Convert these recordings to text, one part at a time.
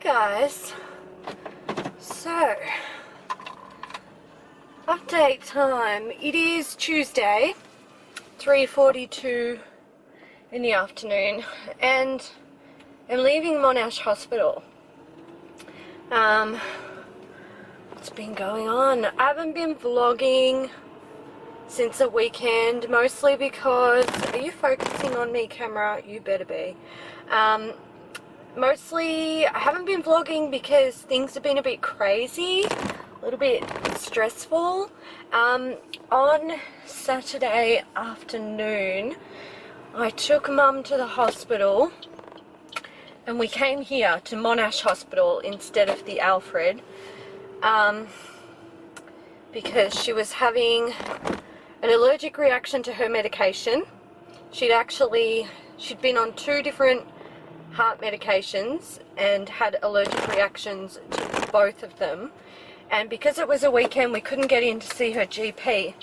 Guys, so update time. It is Tuesday, 3:42 in the afternoon, and I'm leaving Monash Hospital. What's been going on? I haven't been vlogging since the weekend, mostly because, are you focusing on me, camera? You better be. Mostly I haven't been vlogging because things have been a bit crazy, a little bit stressful. On Saturday afternoon I took Mum to the hospital and we came here to Monash Hospital instead of the Alfred, because she was having an allergic reaction to her medication. She'd been on 2 different heart medications and had allergic reactions to both of them, and because it was a weekend we couldn't get in to see her GP,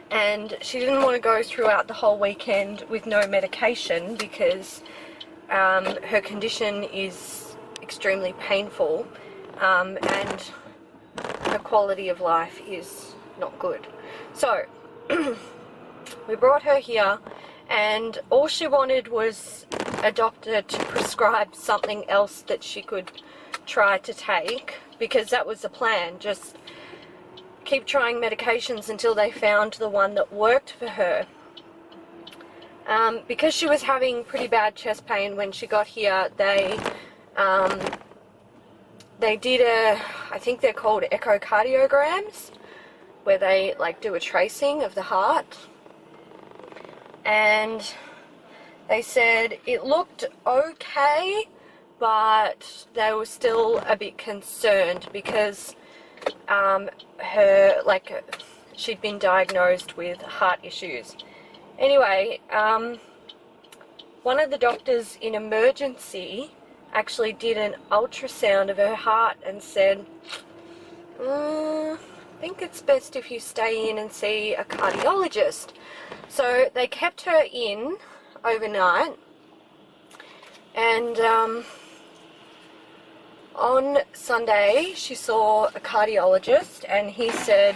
and she didn't want to go throughout the whole weekend with no medication because her condition is extremely painful, and her quality of life is not good. So we brought her here, and all she wanted was a doctor to prescribe something else that she could try to take, because that was the plan, just keep trying medications until they found the one that worked for her. Because she was having pretty bad chest pain when she got here, they did I think they're called echocardiograms, where they like do a tracing of the heart, and they said it looked okay, but they were still a bit concerned because she'd been diagnosed with heart issues. Anyway, one of the doctors in emergency actually did an ultrasound of her heart and said, I think it's best if you stay in and see a cardiologist. So they kept her in overnight, and on Sunday she saw a cardiologist, and he said,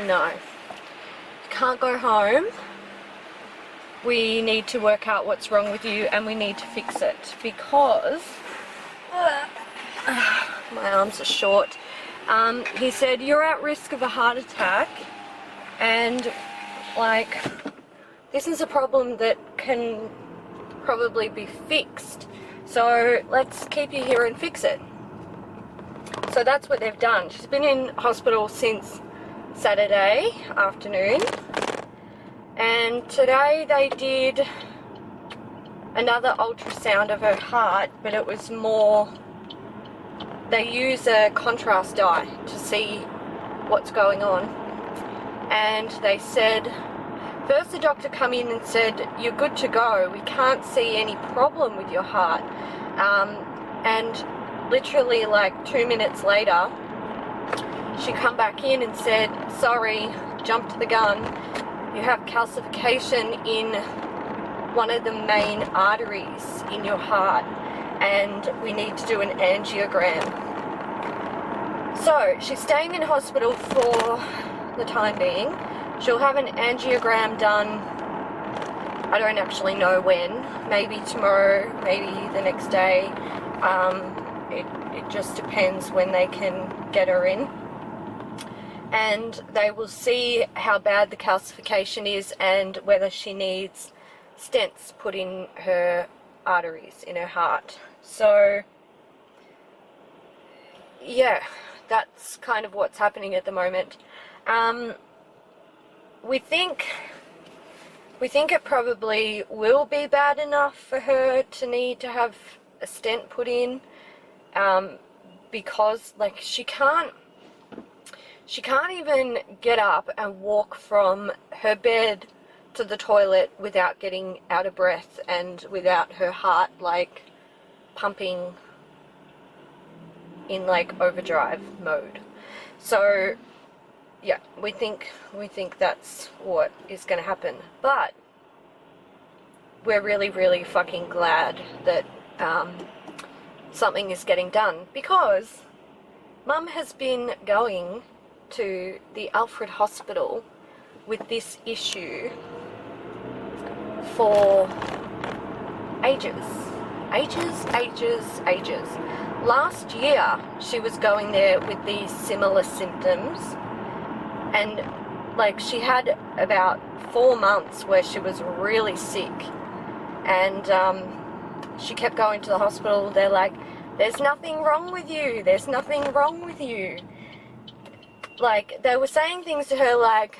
no, you can't go home, we need to work out what's wrong with you and we need to fix it, because my arms are short. He said, you're at risk of a heart attack, and like, this is a problem that can probably be fixed, so let's keep you here and fix it. So that's what they've done. She's been in hospital since Saturday afternoon, and today they did another ultrasound of her heart, but it was more, they use a contrast dye to see what's going on, and they said, first the doctor come in and said, you're good to go, we can't see any problem with your heart, and literally like 2 minutes later she come back in and said, sorry, jumped the gun, you have calcification in one of the main arteries in your heart and we need to do an angiogram. So she's staying in hospital for the time being. She'll have an angiogram done, I don't actually know when, maybe tomorrow, maybe the next day. It just depends when they can get her in. And they will see how bad the calcification is and whether she needs stents put in her arteries, in her heart. So yeah, that's kind of what's happening at the moment. We think it probably will be bad enough for her to need to have a stent put in, because like she can't even get up and walk from her bed to the toilet without getting out of breath and without her heart like pumping in like overdrive mode. So yeah, we think that's what is going to happen, but we're really fucking glad that something is getting done, because Mum has been going to the Alfred Hospital with this issue for ages. Last year she was going there with these similar symptoms, and like she had about 4 months where she was really sick, and she kept going to the hospital. They're like, there's nothing wrong with you, there's nothing wrong with you. Like, they were saying things to her like,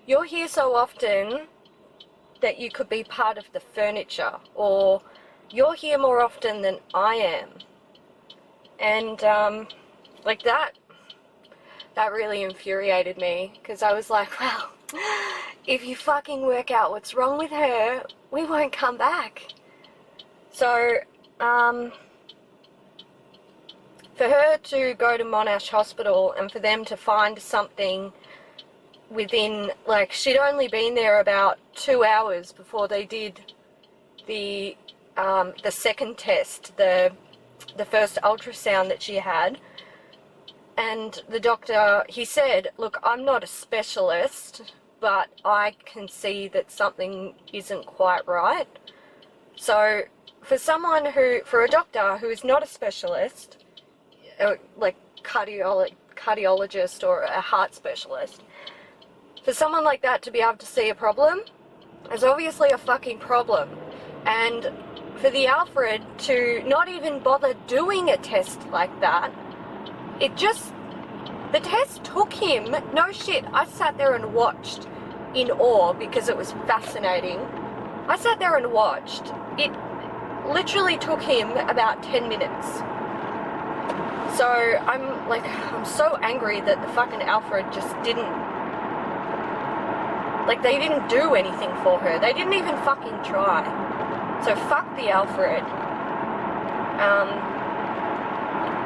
you're here so often that you could be part of the furniture, or you're here more often than I am. And like that really infuriated me, because I was like, well, if you fucking work out what's wrong with her, we won't come back. So for her to go to Monash Hospital and for them to find something within, like, she'd only been there about 2 hours before they did the second test, the first ultrasound that she had. And the doctor, he said, look, I'm not a specialist, but I can see that something isn't quite right. So for a doctor who is not a specialist, like cardiologist or a heart specialist, for someone like that to be able to see a problem, there's obviously a fucking problem. And for the Alfred to not even bother doing a test like that, the test took him, no shit, I sat there and watched in awe because it was fascinating. I sat there and watched. It literally took him about 10 minutes. So I'm so angry that the fucking Alfred just didn't, like, they didn't do anything for her. They didn't even fucking try. So fuck the Alfred.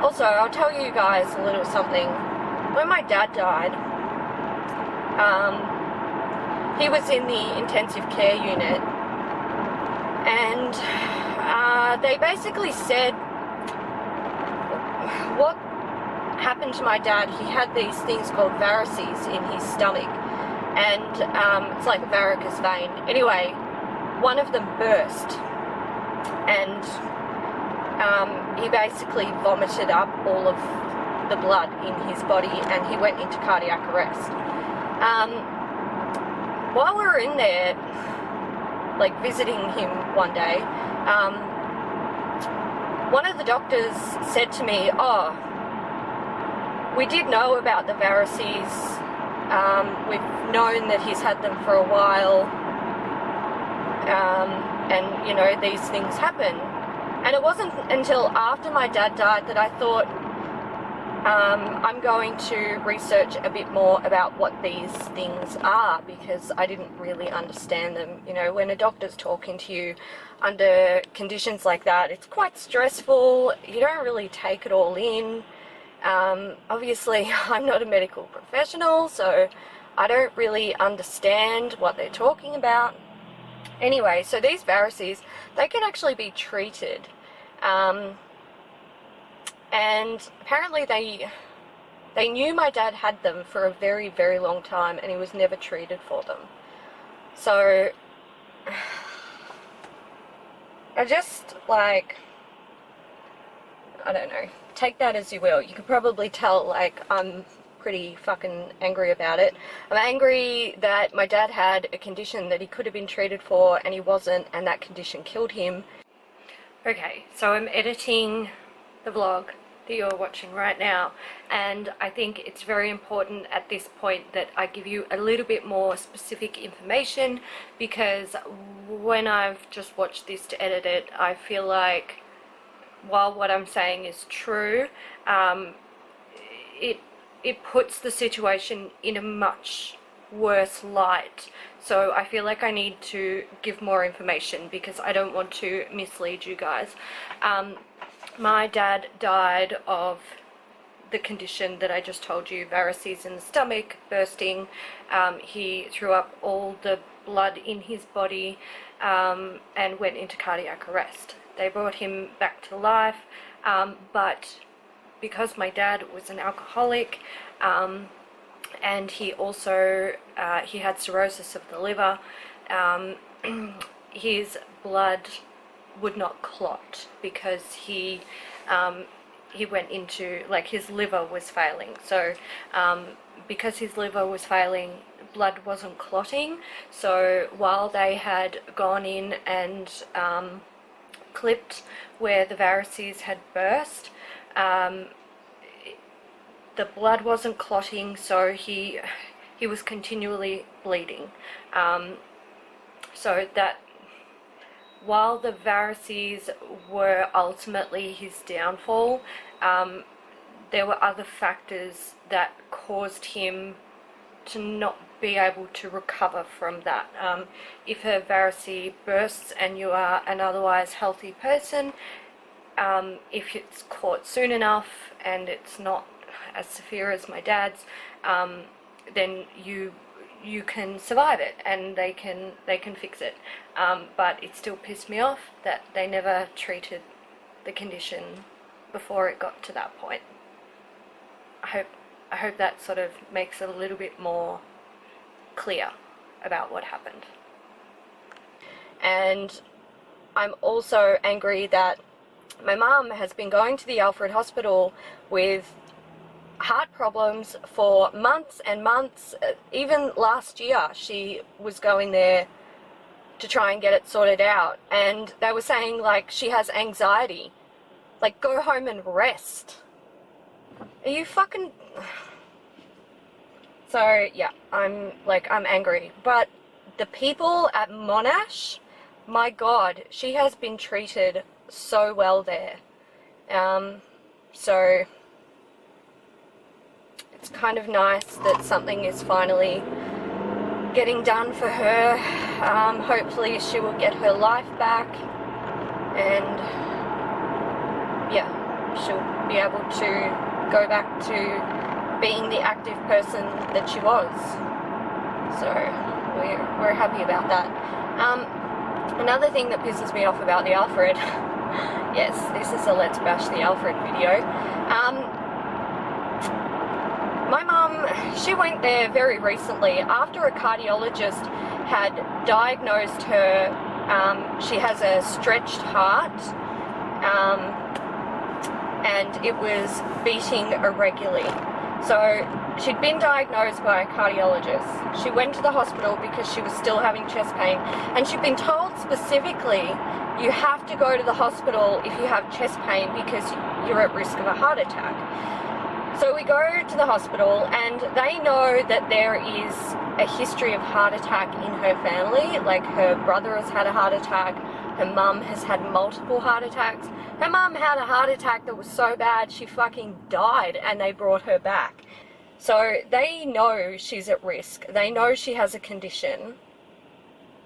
Also, I'll tell you guys a little something. When my dad died, he was in the intensive care unit, and they basically said what happened to my dad. He had these things called varices in his stomach, and it's like a varicose vein. Anyway, one of them burst, and he basically vomited up all of the blood in his body, and he went into cardiac arrest. While we were in there, like, visiting him one day, one of the doctors said to me, oh, we did know about the varices, we've known that he's had them for a while, and, you know, these things happen. And it wasn't until after my dad died that I thought, I'm going to research a bit more about what these things are, because I didn't really understand them. You know, when a doctor's talking to you under conditions like that, it's quite stressful. You don't really take it all in. Obviously, I'm not a medical professional, so I don't really understand what they're talking about. Anyway, so these varices, they can actually be treated. And apparently they knew my dad had them for a very, very long time, and he was never treated for them. So I just, like, I don't know, take that as you will. You could probably tell, like, I'm pretty fucking angry about it. I'm angry that my dad had a condition that he could have been treated for and he wasn't, and that condition killed him. Okay, so I'm editing the vlog that you're watching right now, and I think it's very important at this point that I give you a little bit more specific information, because when I've just watched this to edit it, I feel like while what I'm saying is true, it puts the situation in a much worse light. So I feel like I need to give more information because I don't want to mislead you guys. My dad died of the condition that I just told you, varices in the stomach, bursting. He threw up all the blood in his body and went into cardiac arrest. they brought him back to life, but because my dad was an alcoholic, and he also he had cirrhosis of the liver, his blood would not clot because he went into, like, his liver was failing. So because his liver was failing, blood wasn't clotting. So while they had gone in and clipped where the varices had burst, the blood wasn't clotting, so he was continually bleeding. So that while the varices were ultimately his downfall, there were other factors that caused him to not be able to recover from that. If a varice bursts and you are an otherwise healthy person, if it's caught soon enough and it's not as severe as my dad's, then you can survive it and they can fix it. But it still pissed me off that they never treated the condition before it got to that point. I hope that sort of makes it a little bit more clear about what happened. And I'm also angry that my mum has been going to the Alfred Hospital with heart problems for months and months. Even last year she was going there to try and get it sorted out, and they were saying, like, she has anxiety. Like, go home and rest. Are you fucking... So yeah, I'm angry. But the people at Monash, my God, she has been treated so well there. So it's kind of nice that something is finally getting done for her. Hopefully she will get her life back, and yeah, she'll be able to go back to being the active person that she was. So we're happy about that. Another thing that pisses me off about the Alfred, yes, this is a Let's Bash the Alfred video. My mum, she went there very recently after a cardiologist had diagnosed her. She has a stretched heart, and it was beating irregularly. So she'd been diagnosed by a cardiologist. She went to the hospital because she was still having chest pain, and she'd been told specifically, you have to go to the hospital if you have chest pain because you're at risk of a heart attack. So we go to the hospital, and they know that there is a history of heart attack in her family. Like, her brother has had a heart attack, her mum has had multiple heart attacks. Her mum had a heart attack that was so bad she fucking died, and they brought her back. So they know she's at risk. They know she has a condition.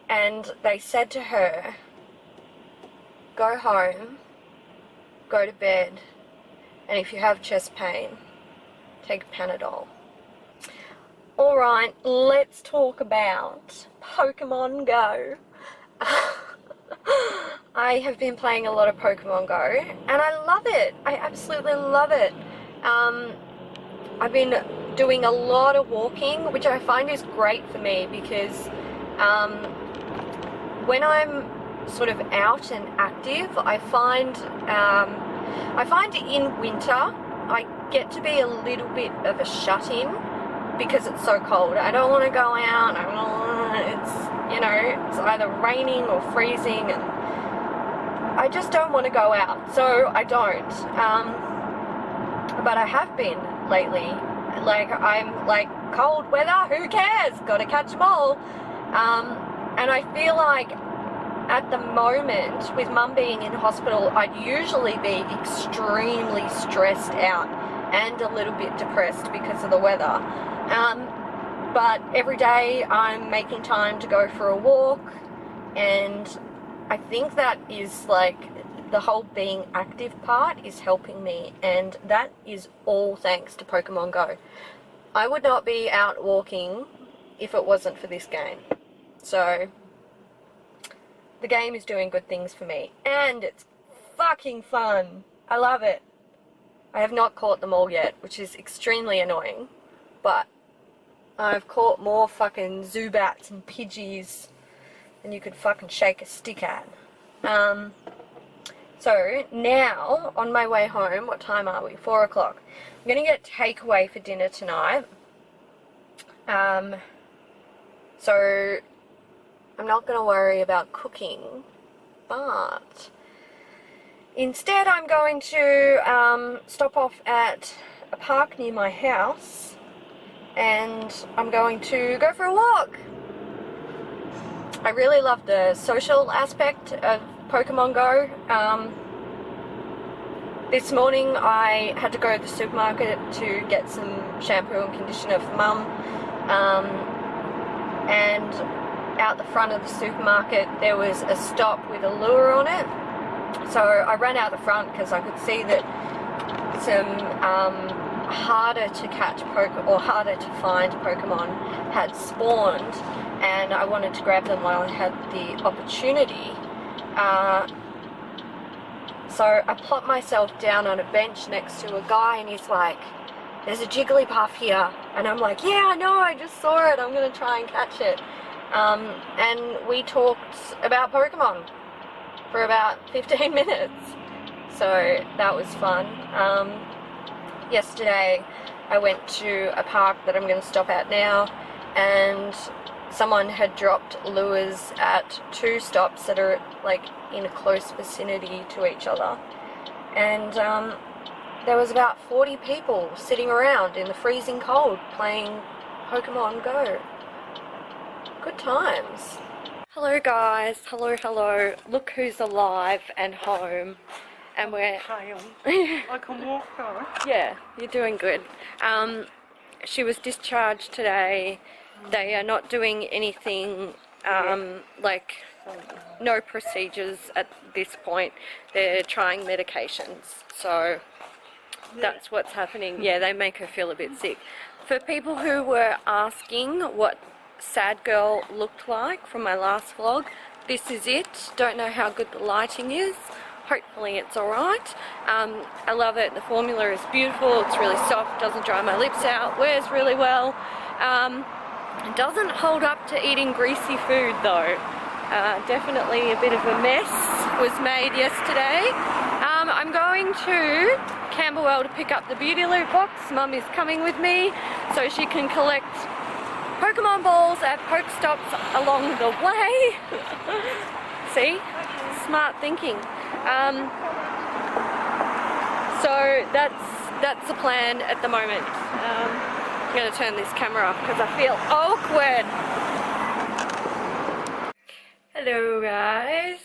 And they said to her, go home, go to bed, and if you have chest pain, take Panadol. Alright, let's talk about Pokemon Go. I have been playing a lot of Pokemon Go, and I love it. I absolutely love it. I've been doing a lot of walking, which I find is great for me because when I'm sort of out and active, I find in winter I get to be a little bit of a shut-in because it's so cold. I don't want to go out. It's, you know, it's either raining or freezing, and I just don't want to go out, so I don't. But I have been lately. Like, I'm like, cold weather, who cares? Gotta catch them all. And I feel like at the moment, with Mum being in hospital, I'd usually be extremely stressed out and a little bit depressed because of the weather. But every day I'm making time to go for a walk, and I think that is like the whole being active part is helping me, and that is all thanks to Pokemon Go. I would not be out walking if it wasn't for this game. So the game is doing good things for me, and it's fucking fun. I love it. I have not caught them all yet, which is extremely annoying, but I've caught more fucking Zubats and Pidgeys than you could fucking shake a stick at. So now, on my way home, what time are we? 4 o'clock. I'm gonna get takeaway for dinner tonight. So I'm not gonna worry about cooking, but instead I'm going to stop off at a park near my house, and I'm going to go for a walk. I really love the social aspect of Pokemon Go. This morning I had to go to the supermarket to get some shampoo and conditioner for Mum, and out the front of the supermarket there was a stop with a lure on it. So I ran out the front because I could see that some harder to catch or harder to find Pokemon had spawned, and I wanted to grab them while I had the opportunity. So I plopped myself down on a bench next to a guy, and he's like, "There's a Jigglypuff here," and I'm like, "Yeah, I know, I just saw it, I'm gonna try and catch it." And we talked about Pokemon for about 15 minutes, so that was fun. Yesterday I went to a park that I'm going to stop at now, and someone had dropped lures at 2 stops that are like in a close vicinity to each other, and there was about 40 people sitting around in the freezing cold playing Pokemon Go. Good times. Hello guys, hello, look who's alive and home, and we're... I can walk though. Yeah, you're doing good. She was discharged today. They are not doing anything, like, no procedures at this point. They're trying medications, so that's what's happening. Yeah, they make her feel a bit sick. For people who were asking what Sad Girl looked like from my last vlog, this is it. Don't know how good the lighting is. Hopefully it's alright. I love it. The formula is beautiful. It's really soft, doesn't dry my lips out, wears really well. It doesn't hold up to eating greasy food though. Definitely a bit of a mess was made yesterday. I'm going to Camberwell to pick up the Beauty Loot box. Mum is coming with me so she can collect Pokemon balls at Pokestops along the way. See? Smart thinking. So that's the plan at the moment. I'm going to turn this camera off because I feel awkward. Hello guys.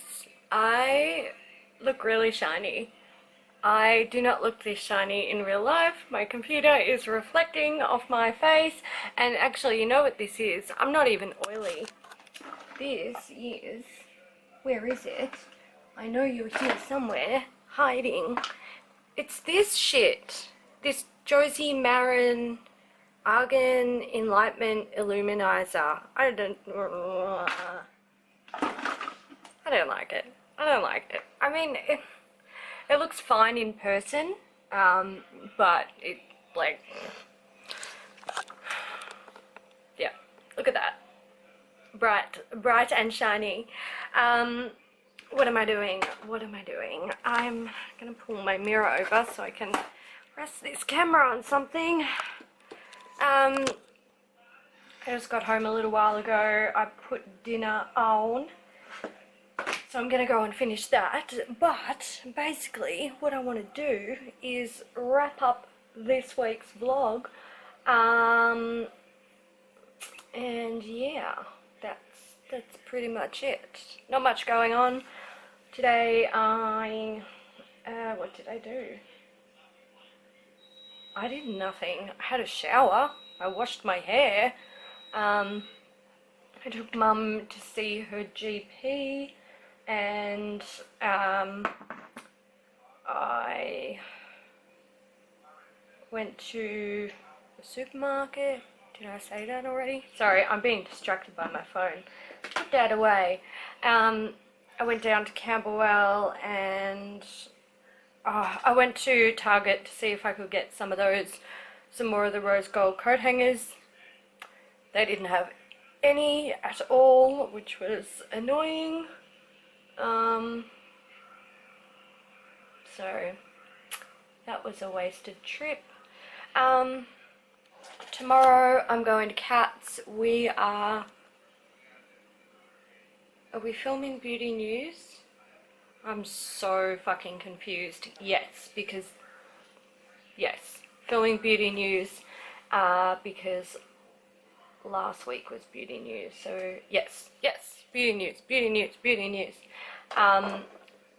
I look really shiny. I do not look this shiny in real life. My computer is reflecting off my face, and actually, you know what this is? I'm not even oily. This is... where is it? I know you're here somewhere, hiding. It's this shit. This Josie Marin Argan Enlightenment Illuminizer. I don't like it. I don't like it. I mean, it looks fine in person, but it, like, yeah, look at that. Bright and shiny. What am I doing? I'm gonna pull my mirror over so I can rest this camera on something. I just got home a little while ago. I put dinner on, so I'm gonna go and finish that. But basically what I want to do is wrap up this week's vlog, and yeah, that's pretty much it. Not much going on today. What did I do? I did nothing. I had a shower, I washed my hair, I took Mum to see her GP, and I went to the supermarket. Did I say that already? Sorry, I'm being distracted by my phone. Put that away. I went down to Camberwell and I went to Target to see if I could get some more of the rose gold coat hangers. They didn't have any at all, which was annoying. So that was a wasted trip. Tomorrow I'm going to Cats. Are we filming Beauty News? I'm so fucking confused. Yes, filming Beauty News, because last week was Beauty News. So yes, Beauty News.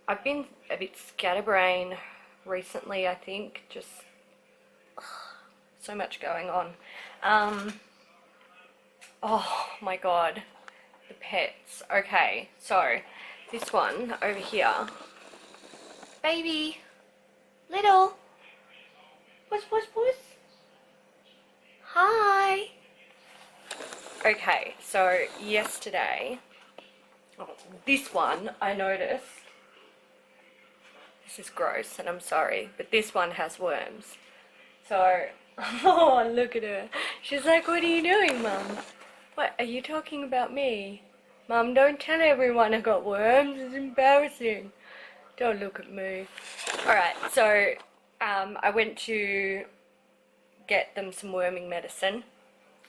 I've been a bit scatterbrained recently, I think, just so much going on. Oh my god, the pets. Okay, so this one over here, baby, little, puss, hi. Okay, so yesterday, this one I noticed, this is gross and I'm sorry, but this one has worms. So, oh, look at her. She's like, what are you doing, Mum? What, are you talking about me? Mum, don't tell everyone I got worms, it's embarrassing. Don't look at me. Alright, so I went to get them some worming medicine.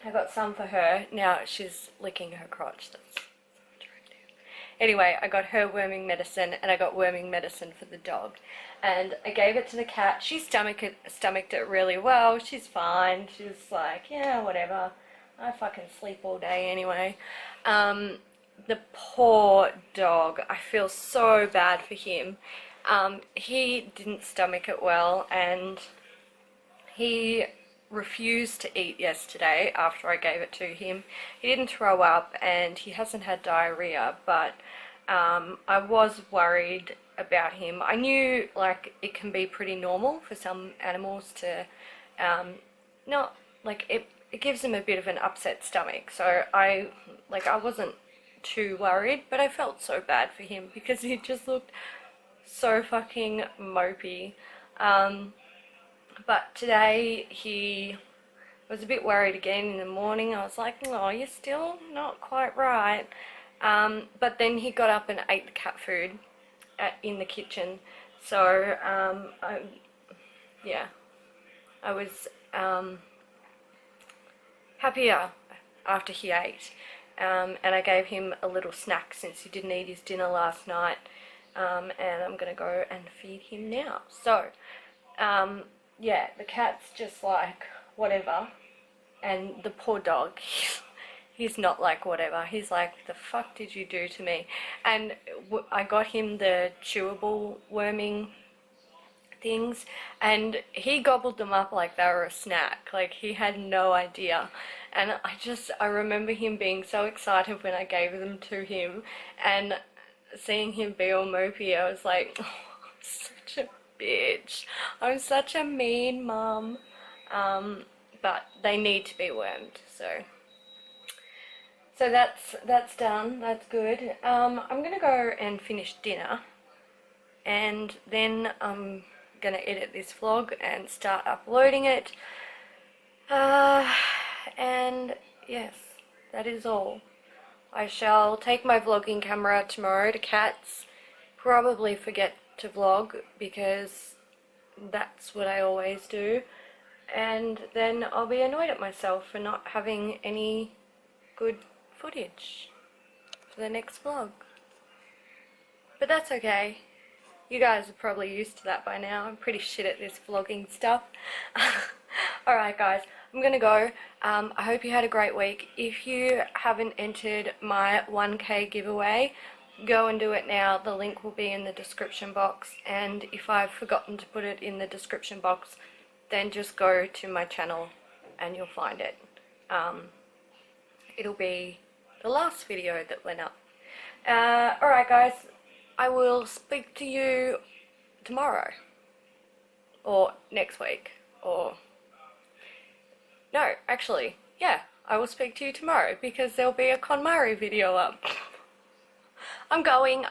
I got some for her. Now she's licking her crotch. That's attractive. Anyway, I got her worming medicine and I got worming medicine for the dog. And I gave it to the cat. She stomached it really well. She's fine. She's like, yeah, whatever. I fucking sleep all day anyway. The poor dog. I feel so bad for him. He didn't stomach it well and he refused to eat yesterday after I gave it to him. He didn't throw up and he hasn't had diarrhea, but I was worried about him. I knew like it can be pretty normal for some animals to not like it gives them a bit of an upset stomach, so I wasn't too worried, but I felt so bad for him because he just looked so fucking mopey. But today he was a bit worried again in the morning. I was like, oh, you're still not quite right. But then he got up and ate the cat food in the kitchen. So, I was happier after he ate. And I gave him a little snack since he didn't eat his dinner last night. And I'm going to go and feed him now. So, yeah, the cat's just like, whatever, and the poor dog, he's not like whatever, he's like, the fuck did you do to me? And I got him the chewable worming things, and he gobbled them up like they were a snack, like he had no idea. And I remember him being so excited when I gave them to him, and seeing him be all mopey, I was like, oh, I'm such a bitch. I'm such a mean mum. But they need to be wormed, so that's done. That's good. I'm gonna go and finish dinner, and then I'm gonna edit this vlog and start uploading it. And yes, that is all. I shall take my vlogging camera tomorrow to Cats. Probably forget to vlog because that's what I always do, and then I'll be annoyed at myself for not having any good footage for the next vlog. But that's okay. You guys are probably used to that by now. I'm pretty shit at this vlogging stuff. Alright guys, I'm gonna go. I hope you had a great week. If you haven't entered my 1K giveaway, go and do it now. The link will be in the description box, and if I've forgotten to put it in the description box, then just go to my channel and you'll find it. It'll be the last video that went up. Alright guys, I will speak to you tomorrow or next week, or no, actually, yeah, I will speak to you tomorrow because there'll be a KonMari video up.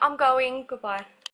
I'm going. Goodbye.